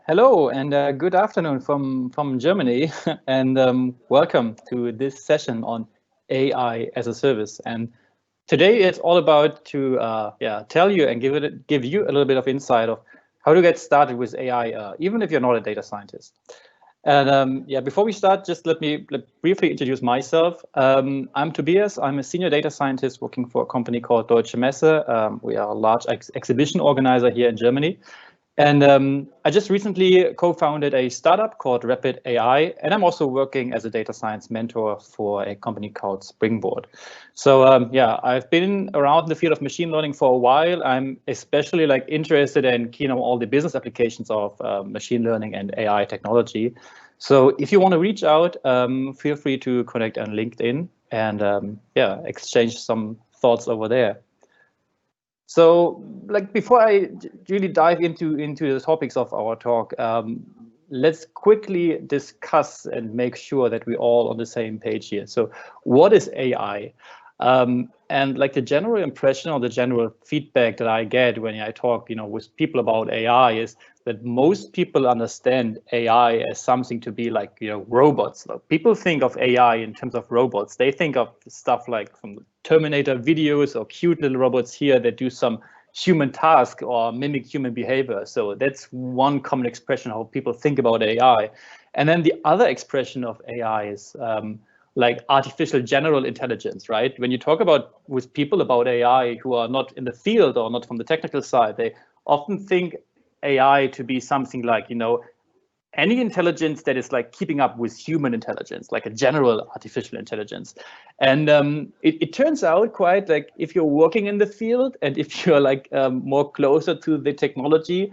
Hello and good afternoon from Germany, and welcome to this session on AI as a service. And today it's all about to tell you and give you a little bit of insight of how to get started with AI, even if you're not a data scientist. And before we start, just let me briefly introduce myself. I'm Tobias. I'm a senior data scientist working for a company called Deutsche Messe. We are a large exhibition organizer here in Germany. And I just recently co-founded a startup called RAPYD.AI, and I'm also working as a data science mentor for a company called Springboard. So I've been around the field of machine learning for a while. I'm especially interested and keen on all the business applications of machine learning and AI technology. So if you want to reach out, feel free to connect on LinkedIn and exchange some thoughts over there. So, before I really dive into the topics of our talk, let's quickly discuss and make sure that we're all on the same page here. So, what is AI? And the general impression or the general feedback that I get when I talk, with people about AI is that most people understand AI as something to be robots. People think of AI in terms of robots. They think of stuff like from the Terminator videos or cute little robots here that do some human task or mimic human behavior. So that's one common expression of how people think about AI. And then the other expression of AI is artificial general intelligence, right? When you talk about with people about AI who are not in the field or not from the technical side, they often think AI to be something like, any intelligence that is keeping up with human intelligence, like a general artificial intelligence. And it turns out quite if you're working in the field and if you're more closer to the technology,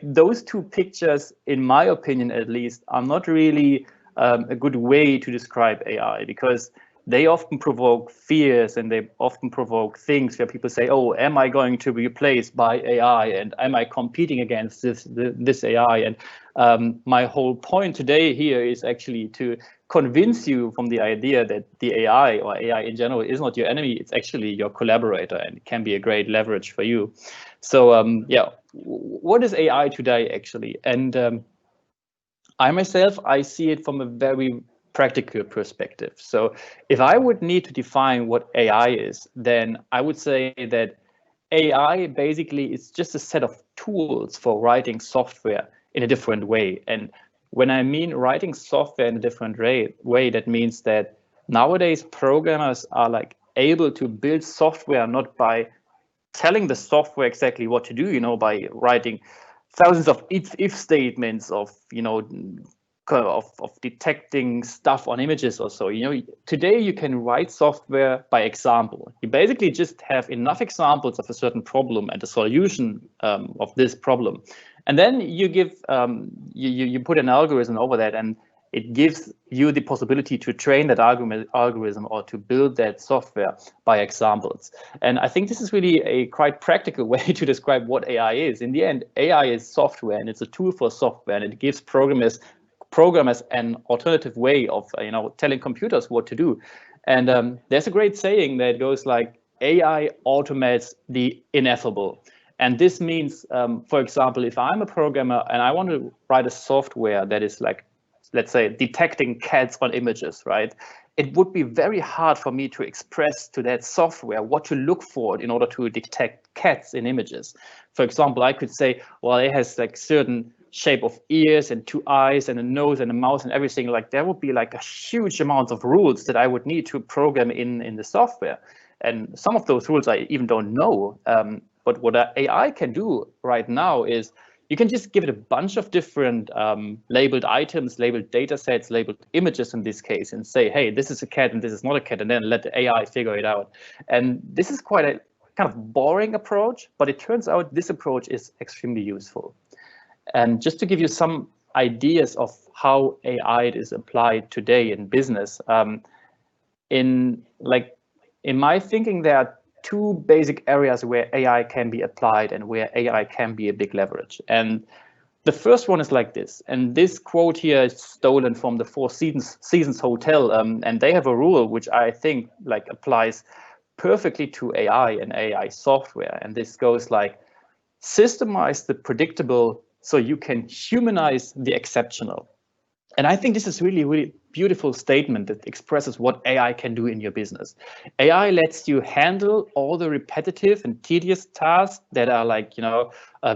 those two pictures, in my opinion at least, are not really a good way to describe AI, because they often provoke fears and they often provoke things where people say, oh, am I going to be replaced by AI, and am I competing against this AI? And my whole point today here is actually to convince you from the idea that the AI or AI in general is not your enemy. It's actually your collaborator and it can be a great leverage for you. So what is AI today actually? And I myself, I see it from a very practical perspective. So if I would need to define what AI is, then I would say that AI basically is just a set of tools for writing software in a different way. And when I mean writing software in a different way, that means that nowadays programmers are able to build software not by telling the software exactly what to do, by writing thousands of if statements of, of detecting stuff on images or so. Today you can write software by example. You basically just have enough examples of a certain problem and a solution of this problem. And then you give, you put an algorithm over that, and it gives you the possibility to train that algorithm or to build that software by examples. And I think this is really a quite practical way to describe what AI is. In the end, AI is software, and it's a tool for software, and it gives programmers an alternative way of telling computers what to do. And there's a great saying that goes like, AI automates the ineffable. And this means, for example, if I'm a programmer and I want to write a software that is let's say, detecting cats on images, right? It would be very hard for me to express to that software what to look for in order to detect cats in images. For example, I could say, well, it has certain shape of ears and two eyes and a nose and a mouth and everything. There would be a huge amount of rules that I would need to program in the software. And some of those rules I even don't know. But what AI can do right now is you can just give it a bunch of different labeled items, labeled data sets, labeled images in this case, and say, hey, this is a cat and this is not a cat, and then let the AI figure it out. And this is quite a kind of boring approach, but it turns out this approach is extremely useful. And just to give you some ideas of how AI is applied today in business, in my thinking, there are two basic areas where AI can be applied and where AI can be a big leverage. And the first one is like this, and this quote here is stolen from the Four Seasons Hotel, and they have a rule which I think applies perfectly to AI and AI software. And this goes like, systemize the predictable so you can humanize the exceptional. And I think this is really, really beautiful statement that expresses what AI can do in your business. AI lets you handle all the repetitive and tedious tasks that are like,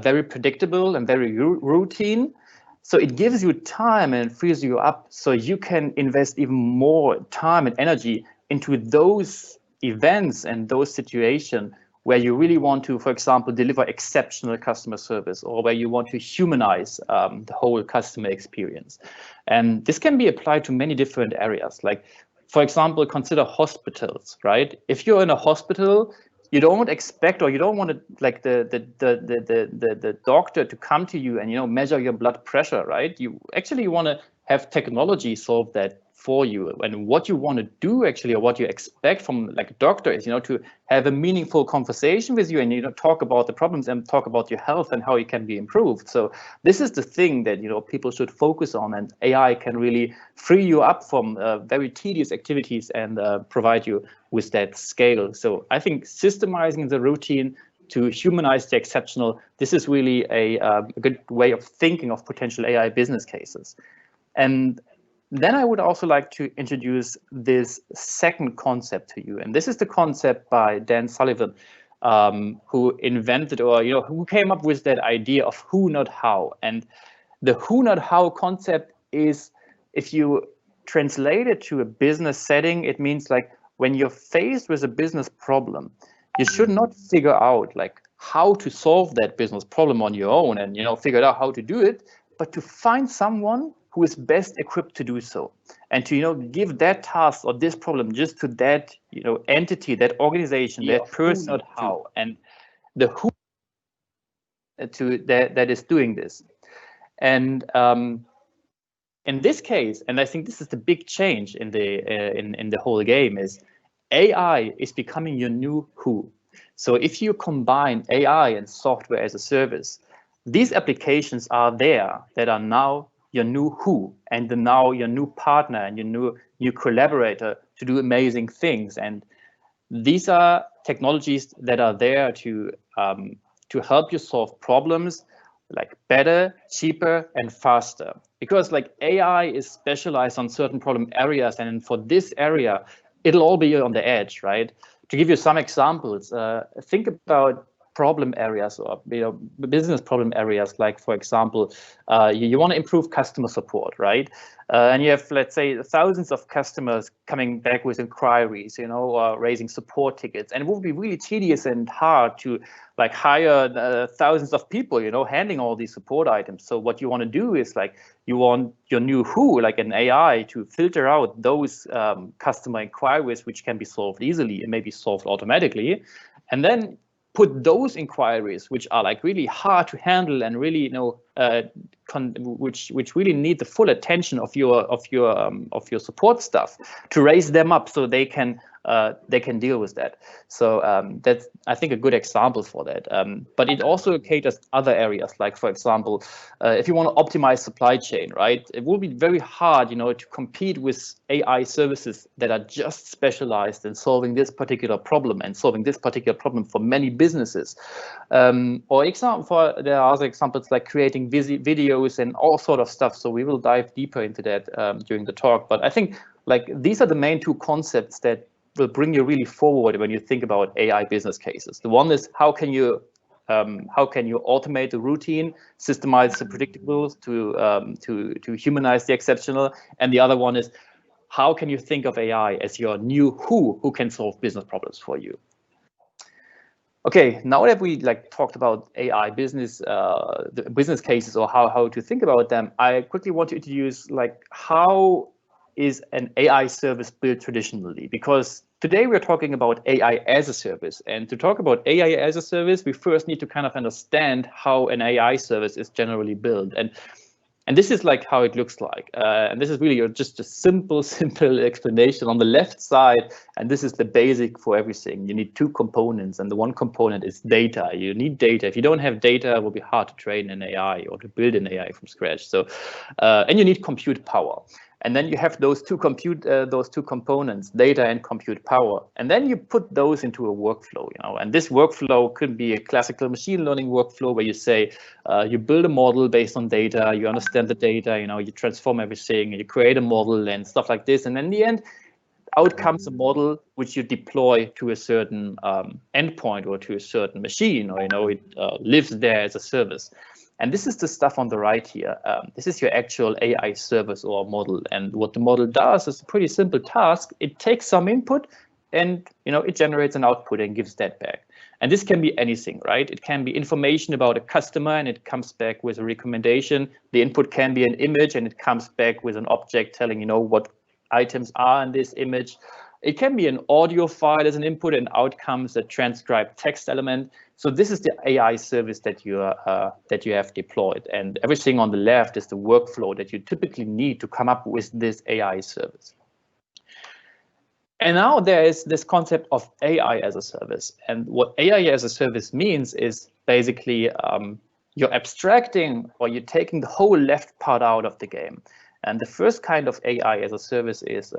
very predictable and very routine. So it gives you time and frees you up so you can invest even more time and energy into those events and those situations where you really want to, for example, deliver exceptional customer service, or where you want to humanize the whole customer experience. And this can be applied to many different areas. Like, for example, consider hospitals, right? If you're in a hospital, you don't expect, or you don't want to, like the doctor to come to you and measure your blood pressure, right? You actually want to have technology solve that for you. And what you want to do actually, or what you expect from like a doctor is to have a meaningful conversation with you and talk about the problems and talk about your health and how it can be improved. So this is the thing that people should focus on, and AI can really free you up from very tedious activities and provide you with that scale. So I think systemizing the routine to humanize the exceptional, this is really a good way of thinking of potential AI business cases. And then I would also like to introduce this second concept to you. And this is the concept by Dan Sullivan, who invented, or who came up with that idea of who, not how. And the who, not how concept is, if you translate it to a business setting, it means like when you're faced with a business problem, you should not figure out like how to solve that business problem on your own and figure out how to do it, but to find someone who is best equipped to do so, and to give that task or this problem just to that entity, that organization, that person, not how, and the who to that is doing this. And in this case, and I think this is the big change in the whole game, is AI is becoming your new who. So if you combine AI and software as a service, these applications are there that are now your new who, and now your new partner and your new collaborator to do amazing things. And these are technologies that are there to help you solve problems like better, cheaper, and faster. Because like AI is specialized on certain problem areas, and for this area, it'll all be on the edge, right? To give you some examples, think about problem areas or business problem areas, like for example, you want to improve customer support, right? And you have, let's say, thousands of customers coming back with inquiries, or raising support tickets, and it would be really tedious and hard to like hire thousands of people, handling all these support items. So what you want to do is like you want your new who, like an AI, to filter out those customer inquiries which can be solved easily and maybe solved automatically, and then put those inquiries which are like really hard to handle and really which really need the full attention of your support staff, to raise them up so they can deal with that. So that's, I think, a good example for that. But it also caters other areas, like for example, if you want to optimize supply chain, right? It will be very hard, to compete with AI services that are just specialized in solving this particular problem and solving this particular problem for many businesses. Or there are other examples like creating videos and all sort of stuff. So we will dive deeper into that during the talk. But I think like these are the main two concepts that will bring you really forward when you think about AI business cases. The one is how can you automate the routine, systemize the predictables to humanize the exceptional, and the other one is how can you think of AI as your new who can solve business problems for you. Okay, now that we like talked about AI business, the business cases, or how to think about them, I quickly want to introduce like how is an AI service built traditionally? Because today we're talking about AI as a service, and to talk about AI as a service, we first need to kind of understand how an AI service is generally built, and this is like how it looks like. And this is really just a simple explanation on the left side. And this is the basic for everything. You need two components, and the one component is data. You need data. If you don't have data, it will be hard to train an AI or to build an AI from scratch. So, and you need compute power. And then you have those two components, data and compute power. And then you put those into a workflow, and this workflow could be a classical machine learning workflow where you say, you build a model based on data, you understand the data, you transform everything, you create a model and stuff like this. And in the end, out comes a model which you deploy to a certain endpoint or to a certain machine, or it lives there as a service. And this is the stuff on the right here. This is your actual AI service or model. And what the model does is a pretty simple task. It takes some input and it generates an output and gives that back. And this can be anything, right? It can be information about a customer and it comes back with a recommendation. The input can be an image and it comes back with an object telling what items are in this image. It can be an audio file as an input and out comes a transcribed text element. So this is the AI service that you have deployed, and everything on the left is the workflow that you typically need to come up with this AI service. And now there is this concept of AI as a service, and what AI as a service means is basically you're abstracting or you're taking the whole left part out of the game. And the first kind of AI as a service is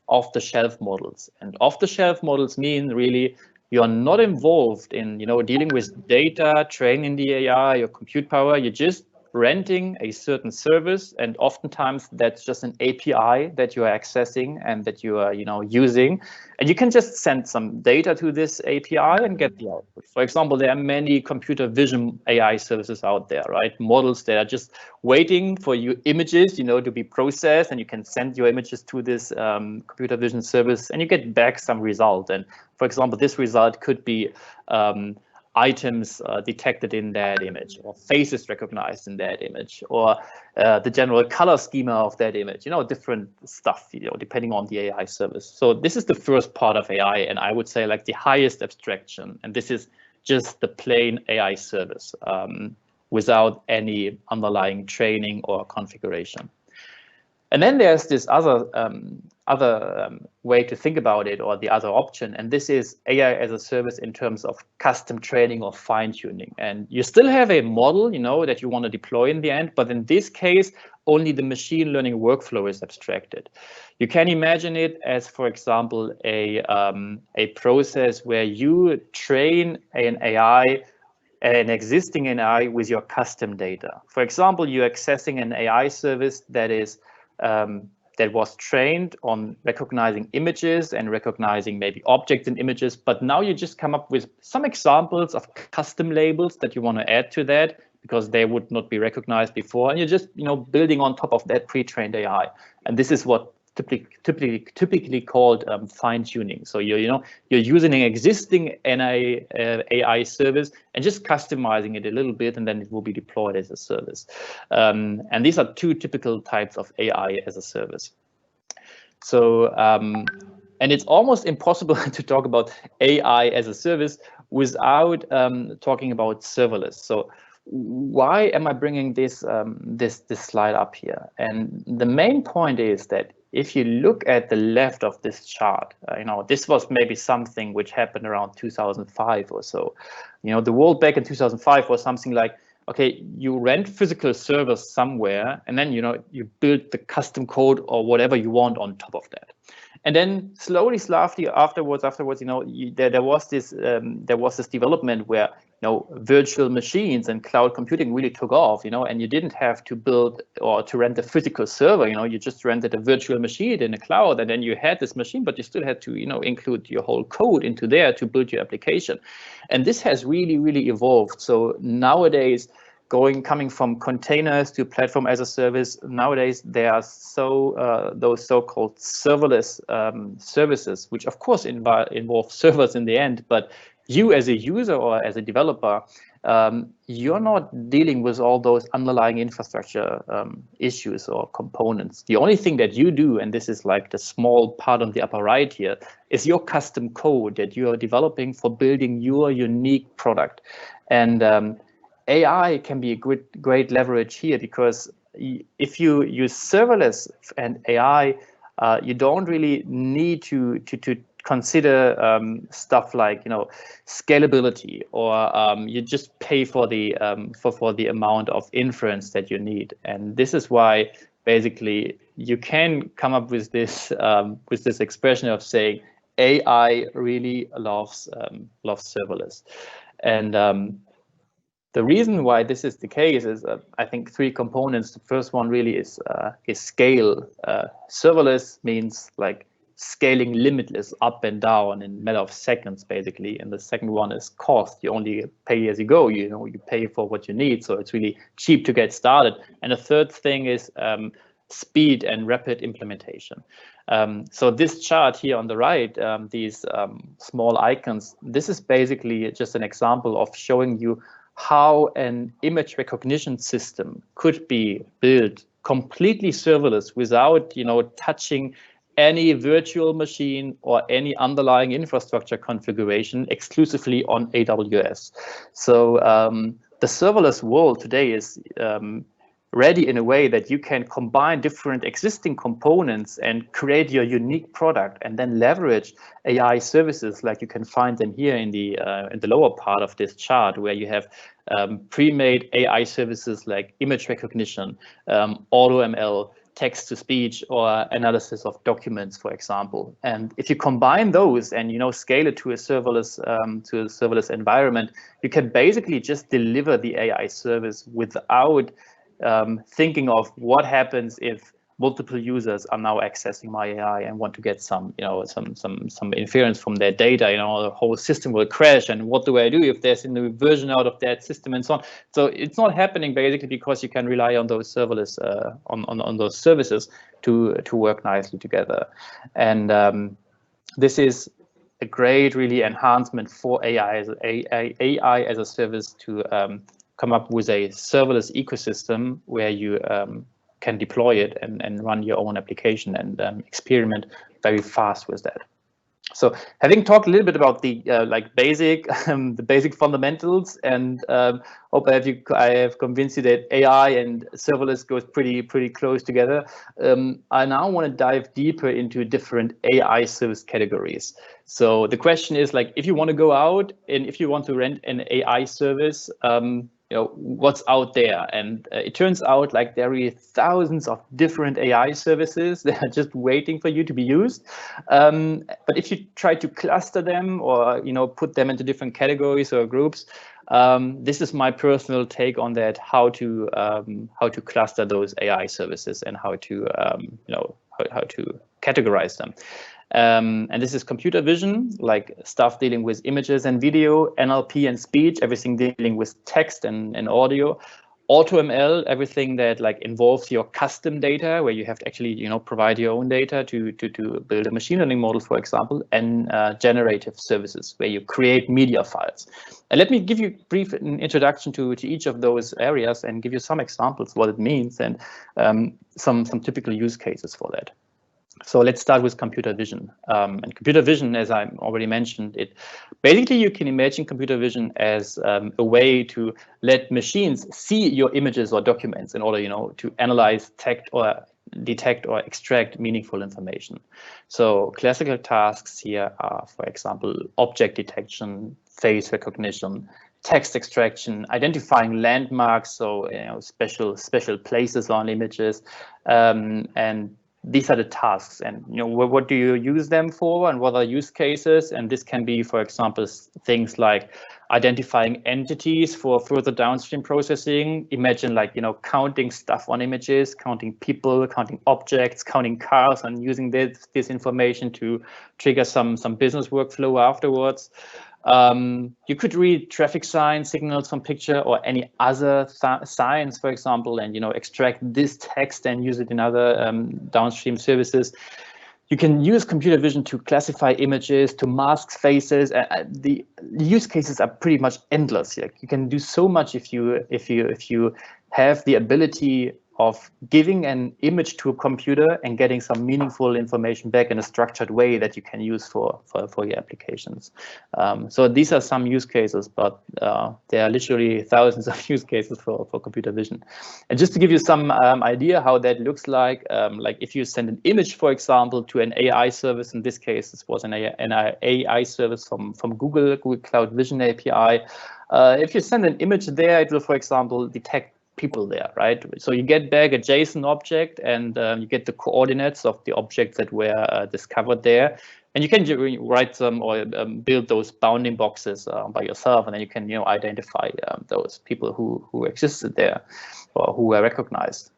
off-the-shelf models. And off-the-shelf models mean really you're not involved in dealing with data, training the AI, or compute power. You're just renting a certain service, and oftentimes that's just an API that you are accessing and that you are using, and you can just send some data to this API and get the output. For example, there are many computer vision AI services out there, right? Models that are just waiting for your images to be processed, and you can send your images to this computer vision service and you get back some result. And for example, this result could be items detected in that image, or faces recognized in that image, or the general color schema of that image, different stuff, depending on the AI service. So this is the first part of AI, and I would say like the highest abstraction. And this is just the plain AI service without any underlying training or configuration. And then there's this other way to think about it, or the other option, and this is AI as a service in terms of custom training or fine-tuning. And you still have a model, that you want to deploy in the end, but in this case, only the machine learning workflow is abstracted. You can imagine it as, for example, a process where you train an existing AI with your custom data. For example, you're accessing an AI service that was trained on recognizing images and recognizing maybe objects in images, but now you just come up with some examples of custom labels that you want to add to that because they would not be recognized before, and you're just building on top of that pre-trained AI. And this is what typically called fine-tuning. So you're using an existing AI service and just customizing it a little bit, and then it will be deployed as a service. And these are two typical types of AI as a service. So and it's almost impossible to talk about AI as a service without talking about serverless. So why am I bringing this slide up here? And the main point is that if you look at the left of this chart, this was maybe something which happened around 2005 or so. The world back in 2005 was something like, okay, you rent physical servers somewhere, and then you build the custom code or whatever you want on top of that. And then slowly afterwards, there was this development where virtual machines and cloud computing really took off, and you didn't have to build or to rent a physical server, you just rented a virtual machine in the cloud, and then you had this machine, but you still had to, include your whole code into there to build your application. And this has really, really evolved. So nowadays, coming from containers to platform as a service, nowadays there are those so-called serverless services, which of course involve servers in the end, but you as a user or as a developer, you're not dealing with all those underlying infrastructure issues or components. The only thing that you do, and this is like the small part on the upper right here, is your custom code that you are developing for building your unique product. And AI can be a great leverage here, because if you use serverless and AI, you don't really need to consider stuff like scalability, or you just pay for the amount of inference that you need. And this is why basically you can come up with this expression of saying AI really loves serverless. And the reason why this is the case is, I think, three components. The first one really is scale. Serverless means like scaling limitless up and down in a matter of seconds, basically. And the second one is cost. You only pay as you go. You pay for what you need, so it's really cheap to get started. And the third thing is speed and rapid implementation. So this chart here on the right, these small icons, this is basically just an example of showing you how an image recognition system could be built completely serverless without, touching any virtual machine or any underlying infrastructure configuration exclusively on AWS. So the serverless world today is ready in a way that you can combine different existing components and create your unique product, and then leverage AI services like you can find them here in the lower part of this chart, where you have pre-made AI services like image recognition, AutoML, text-to-speech, or analysis of documents, for example. And if you combine those and scale it to a serverless environment, you can basically just deliver the AI service without thinking of what happens if multiple users are now accessing my AI and want to get some inference from their data. The whole system will crash, and what do I do if there's a new version out of that system and so on? So it's not happening basically because you can rely on those serverless on those services to work nicely together. And this is a great really enhancement for AI as a service to come up with a serverless ecosystem where you can deploy it and run your own application and experiment very fast with that. So having talked a little bit about the the basic fundamentals, and hope I have convinced you that AI and serverless goes pretty close together. I now want to dive deeper into different AI service categories. So the question is, like, if you want to go out and if you want to rent an AI service, what's out there? And it turns out like there are thousands of different AI services that are just waiting for you to be used. But if you try to cluster them or put them into different categories or groups, this is my personal take on that: how to cluster those AI services and how to how to categorize them. And this is computer vision, like stuff dealing with images and video, NLP and speech, everything dealing with text and audio. AutoML, everything that like involves your custom data, where you have to actually provide your own data to build a machine learning model, for example. And generative services, where you create media files. And let me give you a brief introduction to each of those areas and give you some examples what it means and some typical use cases for that. So let's start with computer vision. And computer vision, as I already mentioned, it basically you can imagine computer vision as a way to let machines see your images or documents in order, to analyze, detect or extract meaningful information. So classical tasks here are, for example, object detection, face recognition, text extraction, identifying landmarks, so special places on images, and these are the tasks. And what do you use them for, and what are use cases? And this can be, for example, things like identifying entities for further downstream processing. Imagine like counting stuff on images, counting people, counting objects, counting cars, and using this information to trigger some business workflow afterwards. You could read traffic sign signals from picture or any other signs, for example, and extract this text and use it in other downstream services. You can use computer vision to classify images, to mask faces. The use cases are pretty much endless. You can do so much if you have the ability of giving an image to a computer and getting some meaningful information back in a structured way that you can use for your applications. So these are some use cases, but there are literally thousands of use cases for computer vision. And just to give you some idea how that looks like if you send an image, for example, to an AI service, in this case, this was an AI service from Google Cloud Vision API. If you send an image there, it will, for example, detect people there, right? So you get back a JSON object, and you get the coordinates of the objects that were discovered there. And you can write some or build those bounding boxes by yourself, and then you can identify those people who existed there or who were recognized.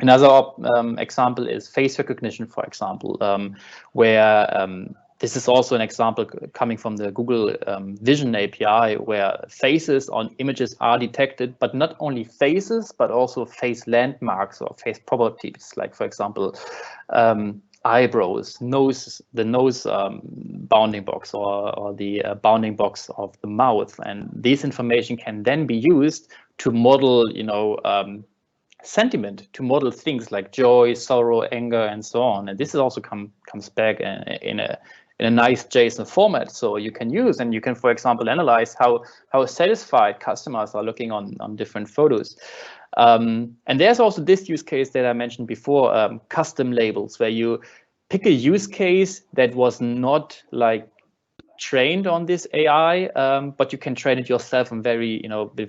Another example is face recognition, for example, where this is also an example coming from the Google Vision API, where faces on images are detected, but not only faces, but also face landmarks or face properties, like, for example, eyebrows, the nose bounding box, or the bounding box of the mouth. And this information can then be used to model, sentiment, to model things like joy, sorrow, anger, and so on. And this is also comes back in a nice JSON format, so you can use, and you can, for example, analyze how satisfied customers are looking on different photos. And there's also this use case that I mentioned before, custom labels, where you pick a use case that was not like trained on this AI, but you can train it yourself and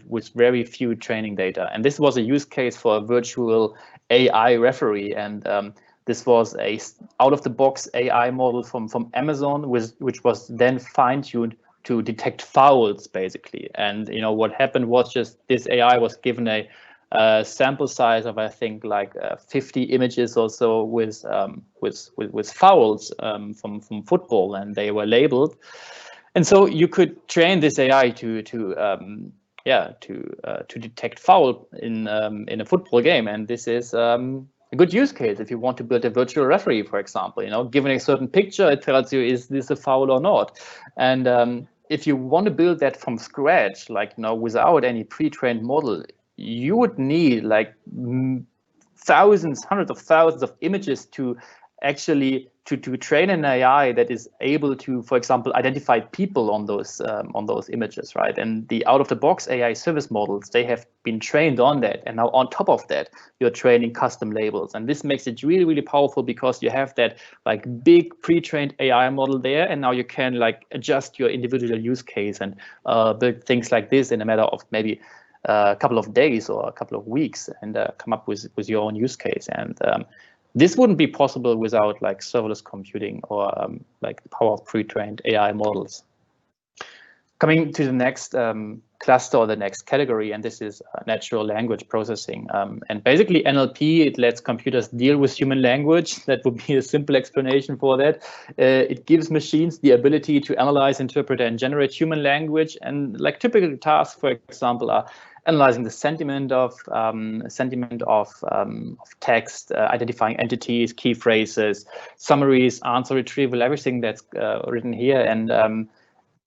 with very few training data. And this was a use case for a virtual AI referee, and this was a out-of-the-box AI model from Amazon, which was then fine-tuned to detect fouls, basically. And what happened was just this AI was given a sample size of, I think, like 50 images or so with fouls from football, and they were labeled. And so you could train this AI to detect foul in a football game, and this is a good use case if you want to build a virtual referee, for example. Given a certain picture, it tells you, is this a foul or not? And if you want to build that from scratch, like without any pre-trained model, you would need like thousands, hundreds of thousands of images to actually to train an AI that is able to, for example, identify people on those images, right? And the out-of-the-box AI service models, they have been trained on that, and now on top of that, you're training custom labels, and this makes it really, really powerful because you have that like big pre-trained AI model there, and now you can like adjust your individual use case and build things like this in a matter of maybe a couple of days or a couple of weeks, and come up with your own use case. And this wouldn't be possible without like serverless computing or like the power of pre-trained AI models. Coming to the next cluster or the next category, and this is natural language processing. And basically NLP, it lets computers deal with human language. That would be a simple explanation for that. It gives machines the ability to analyze, interpret, and generate human language. And like typical tasks, for example, are analyzing the sentiment of text, identifying entities, key phrases, summaries, answer retrieval, everything that's written here. And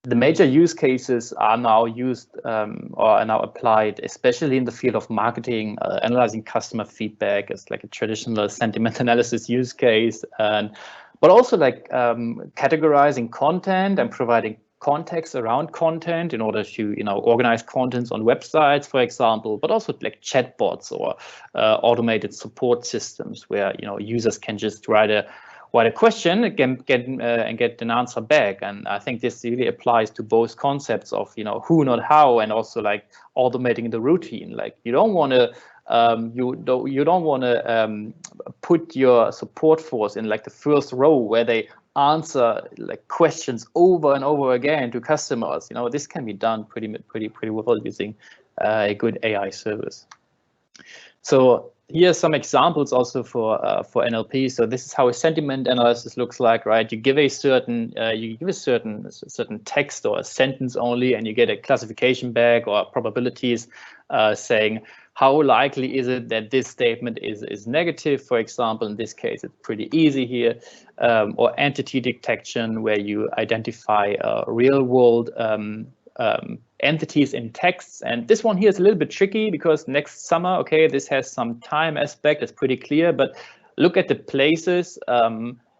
the major use cases are now used or are now applied, especially in the field of marketing, analyzing customer feedback as like a traditional sentiment analysis use case, but also like categorizing content and providing context around content in order to organize contents on websites, for example, but also like chatbots or automated support systems where users can just write a question and get an answer back. And I think this really applies to both concepts of who, not how, and also like automating the routine. Like you don't want to put your support force in like the first row where they answer like questions over and over again to customers. This can be done pretty well using a good AI service. So here are some examples also for NLP. So this is how a sentiment analysis looks like, right? You give a certain text or a sentence only, and you get a classification back or probabilities saying how likely is it that this statement is negative, for example. In this case, it's pretty easy here. Or entity detection, where you identify real world entities in texts. And this one here is a little bit tricky because next summer, okay, this has some time aspect, it's pretty clear, but look at the places.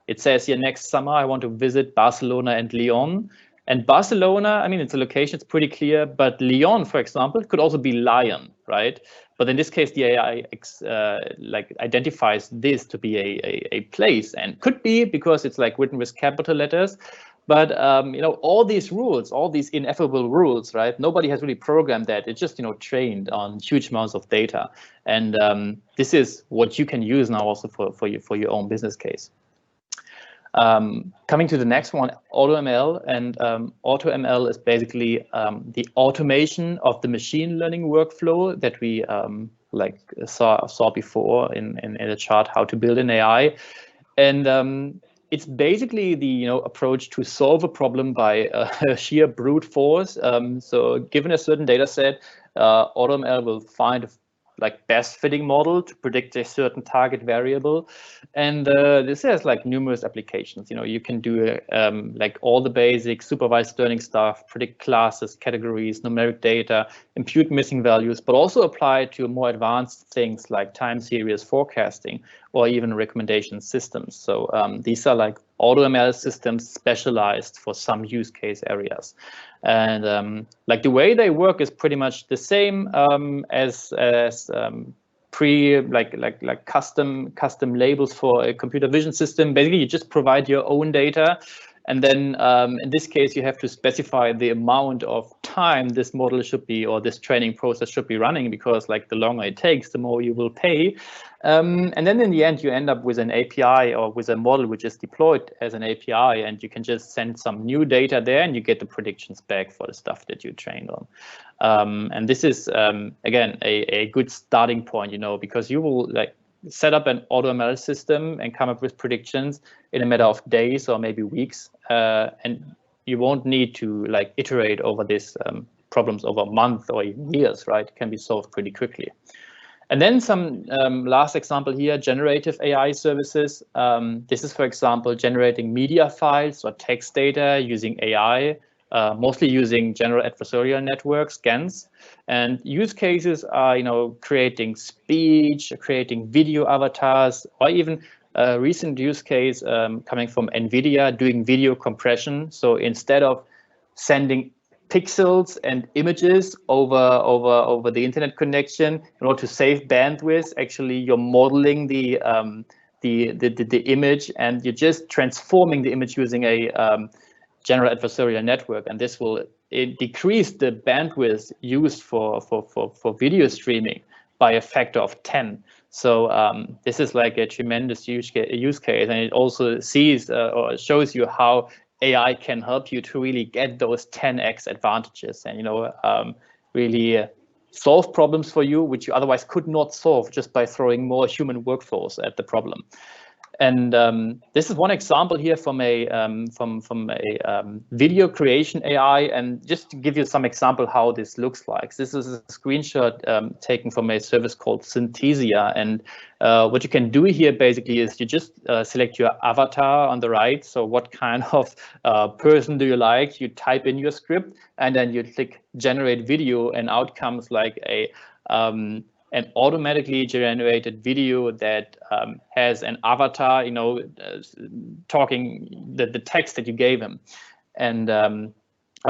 It says here, next summer, I want to visit Barcelona and Lyon. And Barcelona, I mean, it's a location, it's pretty clear, but Lyon, for example, could also be lion, right? But in this case, the AI identifies this to be a place, and could be because it's like written with capital letters. But all these rules, all these ineffable rules, right? Nobody has really programmed that. It's just trained on huge amounts of data, and this is what you can use now also for your own business case. Coming to the next one, AutoML, and AutoML is basically the automation of the machine learning workflow that we saw before in the chart, how to build an AI. And it's basically the approach to solve a problem by sheer brute force. So given a certain data set, AutoML will find a best fitting model to predict a certain target variable, and this has numerous applications. You can do all the basic supervised learning stuff, predict classes, categories, numeric data, impute missing values, but also apply to more advanced things like time series forecasting or even recommendation systems. So these are AutoML systems specialized for some use case areas. And the way they work is pretty much the same as custom labels for a computer vision system. Basically, you just provide your own data, and then in this case, you have to specify the amount of time this model should be, or this training process should be running, because the longer it takes, the more you will pay. And then in the end, you end up with an API or with a model which is deployed as an API, and you can just send some new data there, and you get the predictions back for the stuff that you trained on. And this is again a good starting point, because you will set up an AutoML system and come up with predictions in a matter of days or maybe weeks, and you won't need to iterate over these problems over a month or even years, right? It can be solved pretty quickly. And then some last example here, generative AI services. This is, for example, generating media files or text data using AI, mostly using general adversarial networks, GANs. And use cases are, creating speech, creating video avatars, or even a recent use case coming from NVIDIA, doing video compression. So instead of sending pixels and images over the internet connection in order to save bandwidth, actually you're modeling the image, and you're just transforming the image using a general adversarial network, and this will decrease the bandwidth used for video streaming by a factor of 10. So this is a tremendous use case, and it also sees or shows you how AI can help you to really get those 10x advantages, and really solve problems for you which you otherwise could not solve just by throwing more human workforce at the problem. And this is one example here from a video creation AI, and just to give you some example how this looks like. This is a screenshot taken from a service called Synthesia, and what you can do here basically is you just select your avatar on the right. So what kind of person do you like? You type in your script, and then you click generate video, and out comes an automatically generated video that has an avatar, talking the text that you gave him. And I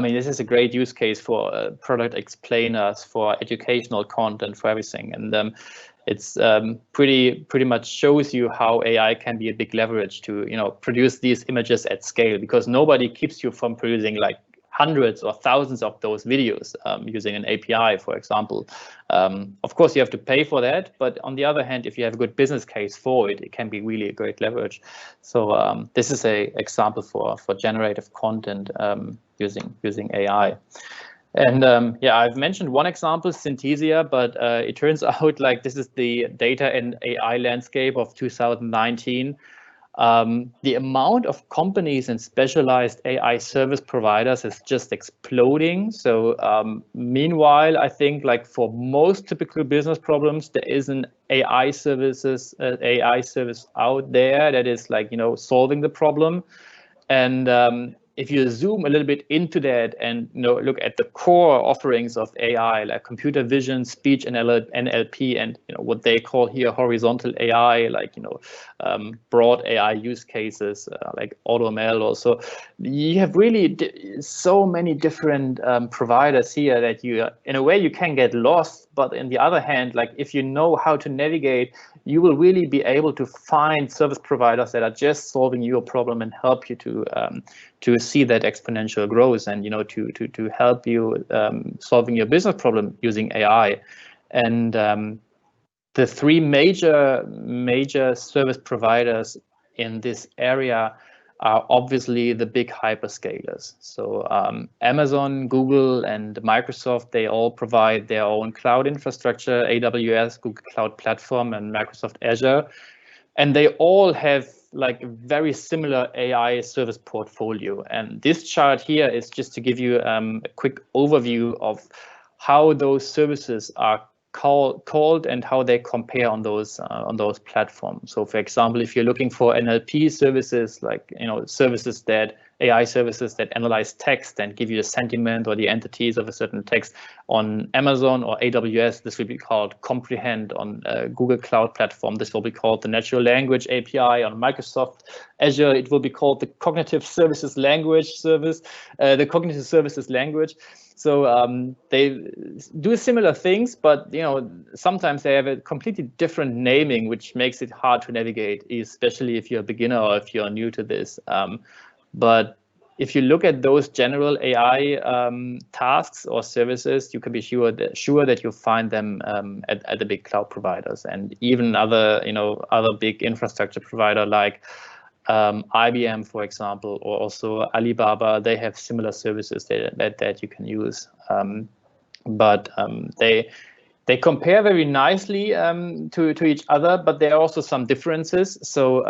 mean, this is a great use case for product explainers, for educational content, for everything. And it's pretty much shows you how AI can be a big leverage to produce these images at scale, because nobody keeps you from producing hundreds or thousands of those videos using an API, for example. Of course, you have to pay for that, but on the other hand, if you have a good business case for it, it can be really a great leverage. So this is an example for generative content using AI. And yeah, I've mentioned one example, Synthesia, but it turns out this is the data and AI landscape of 2019. The amount of companies and specialized AI service providers is just exploding. So meanwhile, I think for most typical business problems, there is an AI service out there that is solving the problem. And if you zoom a little bit into that and look at the core offerings of AI, like computer vision, speech, and NLP, and what they call here horizontal AI, broad AI use cases like AutoML. Also, you have really so many different providers here that you, in a way, you can get lost. But on the other hand, if you know how to navigate, you will really be able to find service providers that are just solving your problem and help you to see that exponential growth, and to help you solving your business problem using AI. And the three major service providers in this area are obviously the big hyperscalers. So Amazon, Google, and Microsoft, they all provide their own cloud infrastructure, AWS, Google Cloud Platform, and Microsoft Azure. And they all have like a very similar AI service portfolio. And this chart here is just to give you a quick overview of how those services are called and how they compare on those platforms. So for example, if you're looking for NLP services, like services that AI services that analyze text and give you the sentiment or the entities of a certain text on Amazon or AWS, this will be called Comprehend. On Google Cloud Platform, this will be called the Natural Language API. On Microsoft Azure, it will be called the Cognitive Services Language Service, the Cognitive Services Language. So they do similar things, but sometimes they have a completely different naming, which makes it hard to navigate, especially if you're a beginner or if you're new to this. But if you look at those general AI tasks or services, you can be sure that you'll find them at the big cloud providers, and even other big infrastructure provider like IBM, for example, or also Alibaba. They have similar services that you can use, but they compare very nicely to each other, but there are also some differences. So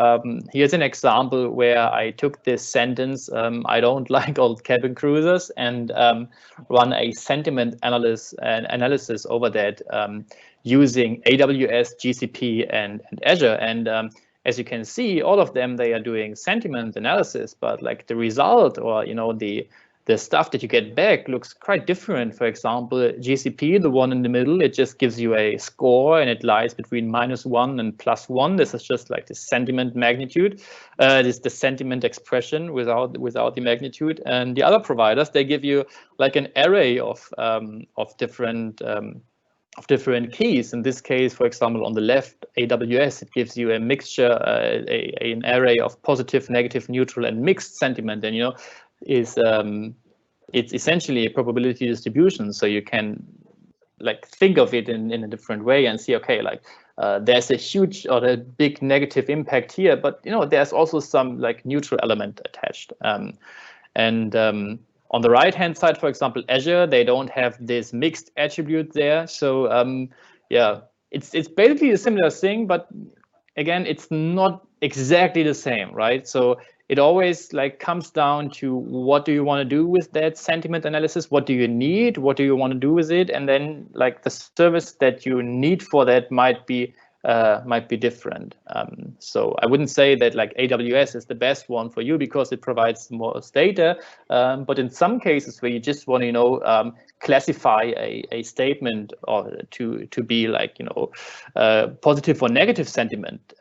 here's an example where I took this sentence, I don't like old cabin cruisers, and run a sentiment analysis over that using AWS, GCP, and Azure. And as you can see, all of them, they are doing sentiment analysis, but like the result or the stuff that you get back looks quite different. For example, GCP, the one in the middle, it just gives you a score and it lies between -1 and +1. This is just like the sentiment magnitude. This is the sentiment expression without the magnitude. And the other providers, they give you like an array of different keys. In this case, for example, on the left, AWS, it gives you a mixture, an array of positive, negative, neutral, and mixed sentiment. And it's essentially a probability distribution, so you can like think of it in a different way and see, okay, like there's a huge or a big negative impact here, but there's also some like neutral element attached. On the right hand side, for example, Azure, they don't have this mixed attribute there. So yeah, it's basically a similar thing, but again, it's not exactly the same, right? So it always like comes down to what do you want to do with that sentiment analysis? What do you need? What do you want to do with it? And then like the service that you need for that might be different. So I wouldn't say that like AWS is the best one for you because it provides more data. But in some cases where you just want to classify a statement or to be like positive or negative sentiment,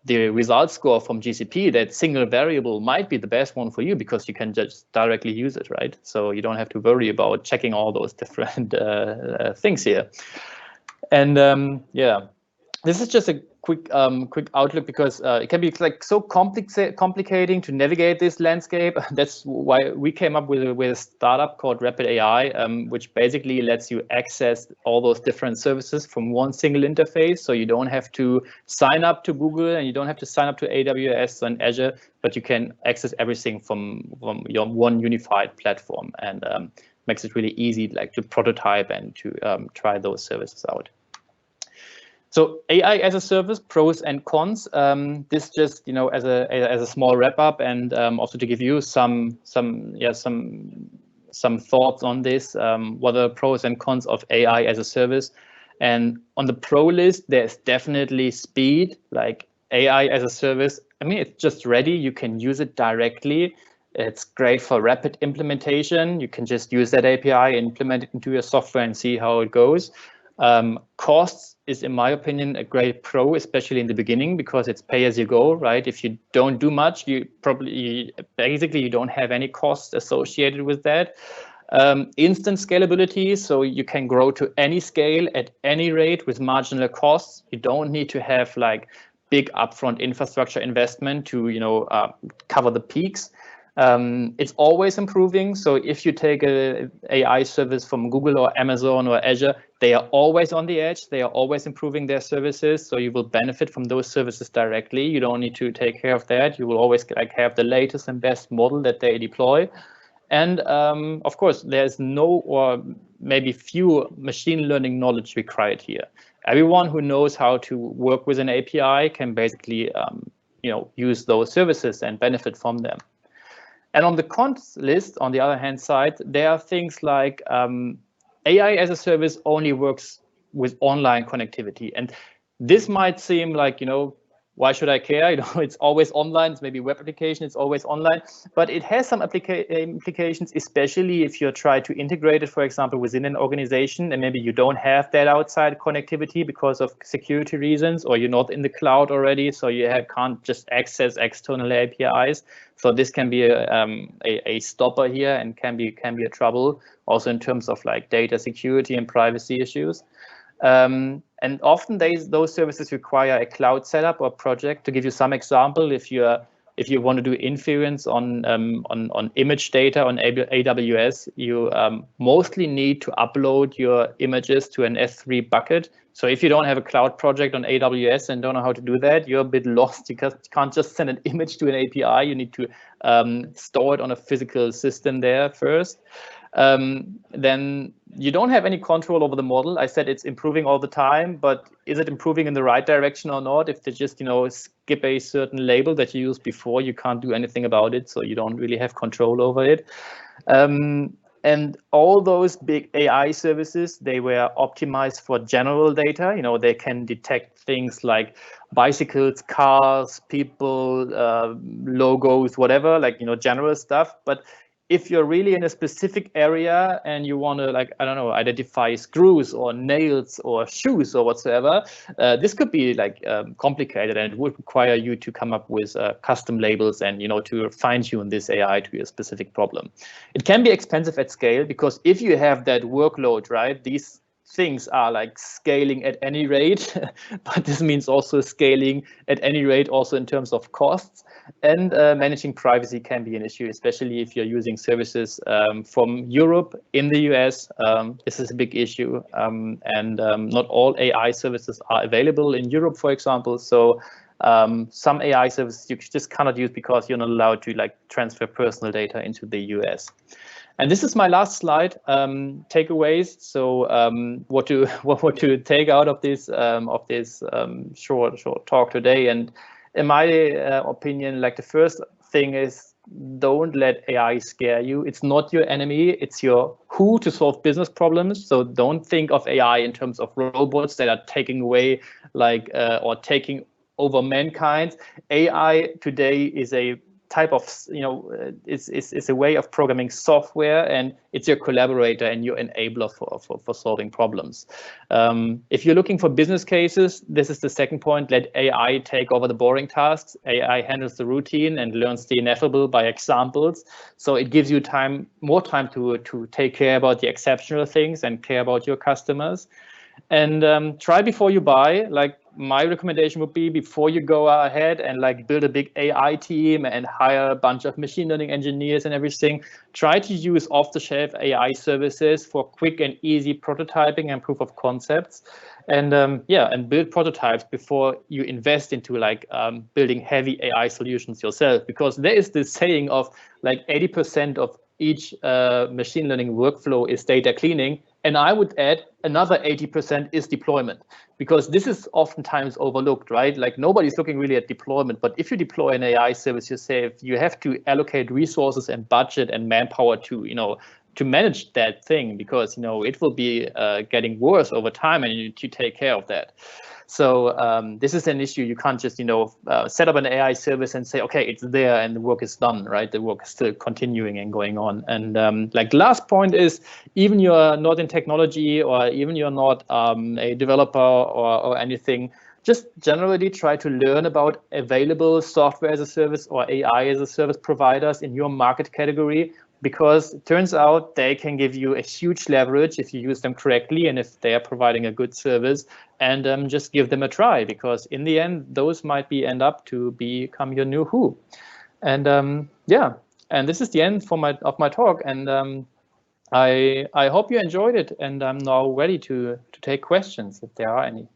the result score from GCP, that single variable might be the best one for you because you can just directly use it, right? So you don't have to worry about checking all those different things here. And yeah, this is just a quick outlook because it can be like so complicating to navigate this landscape. That's why we came up with a startup called RAPYD.AI, which basically lets you access all those different services from one single interface. So you don't have to sign up to Google and you don't have to sign up to AWS and Azure, but you can access everything from your one unified platform, and makes it really easy like to prototype and to try those services out. So AI as a service, pros and cons. This just as a small wrap up, and also to give you some thoughts on this. What are the pros and cons of AI as a service? And on the pro list, there's definitely speed. Like AI as a service, I mean, it's just ready. You can use it directly. It's great for rapid implementation. You can just use that API, implement it into your software, and see how it goes. Costs is, in my opinion, a great pro, especially in the beginning, because it's pay as you go, right? If you don't do much, you don't have any costs associated with that. Instant scalability, so you can grow to any scale at any rate with marginal costs. You don't need to have like big upfront infrastructure investment to cover the peaks. It's always improving. So if you take a AI service from Google or Amazon or Azure, they are always on the edge. They are always improving their services. So you will benefit from those services directly. You don't need to take care of that. You will always like have the latest and best model that they deploy. And of course, there's no or maybe few machine learning knowledge required here. Everyone who knows how to work with an API can basically use those services and benefit from them. And on the cons list, on the other hand side, there are things like AI as a service only works with online connectivity. And this might seem like, why should I care? It's always online. It's maybe a web application. It's always online. But it has some implications, especially if you try to integrate it, for example, within an organization, and maybe you don't have that outside connectivity because of security reasons, or you're not in the cloud already, so you can't just access external APIs. So this can be a stopper here and can be a trouble, also in terms of like data security and privacy issues. And often those services require a cloud setup or project. To give you some example, if you want to do inference on image data on AWS, you mostly need to upload your images to an S3 bucket. So if you don't have a cloud project on AWS and don't know how to do that, you're a bit lost because you can't just send an image to an API. You need to store it on a physical system there first. Then you don't have any control over the model. I said it's improving all the time, but is it improving in the right direction or not? If they just, skip a certain label that you used before, you can't do anything about it, so you don't really have control over it. And all those big AI services, they were optimized for general data. They can detect things like bicycles, cars, people, logos, whatever, like, general stuff. But if you're really in a specific area and you want to, like, I don't know, identify screws or nails or shoes or whatsoever, this could be like complicated, and it would require you to come up with custom labels and, to fine tune this AI to a specific problem. It can be expensive at scale because if you have that workload, right, these things are like scaling at any rate, but this means also scaling at any rate also in terms of costs. And managing privacy can be an issue, especially if you're using services from Europe in the US. This is a big issue, and not all AI services are available in Europe, for example. So some AI services you just cannot use because you're not allowed to like transfer personal data into the US. And this is my last slide, takeaways. So what to take out of this short talk today. And in my opinion, like the first thing is, don't let AI scare you. It's not your enemy. It's your who to solve business problems. So don't think of AI in terms of robots that are taking away or taking over mankind. AI today is a type of, it's a way of programming software, and it's your collaborator and your enabler for solving problems. If you're looking for business cases, this is the second point. Let AI take over the boring tasks. AI handles the routine and learns the ineffable by examples. So it gives you more time to take care about the exceptional things and care about your customers. And try before you buy. Like, my recommendation would be, before you go ahead and like build a big AI team and hire a bunch of machine learning engineers and everything, try to use off-the-shelf AI services for quick and easy prototyping and proof of concepts. And and build prototypes before you invest into like building heavy AI solutions yourself, because there is this saying of like 80% of each machine learning workflow is data cleaning. And I would add another 80% is deployment, because this is oftentimes overlooked, right? Like, nobody's looking really at deployment, but if you deploy an AI service yourself, you have to allocate resources and budget and manpower to manage that thing, because it will be getting worse over time, and you need to take care of that. So this is an issue. You can't just set up an AI service and say, okay, it's there and the work is done, right? The work is still continuing and going on. And like, last point is, even you're not in technology, or even you're not a developer or anything, just generally try to learn about available software as a service or AI as a service providers in your market category, because it turns out they can give you a huge leverage if you use them correctly and if they are providing a good service. And just give them a try, because in the end, those might end up to become your new who. And And this is the end of my talk. And I hope you enjoyed it. And I'm now ready to take questions if there are any.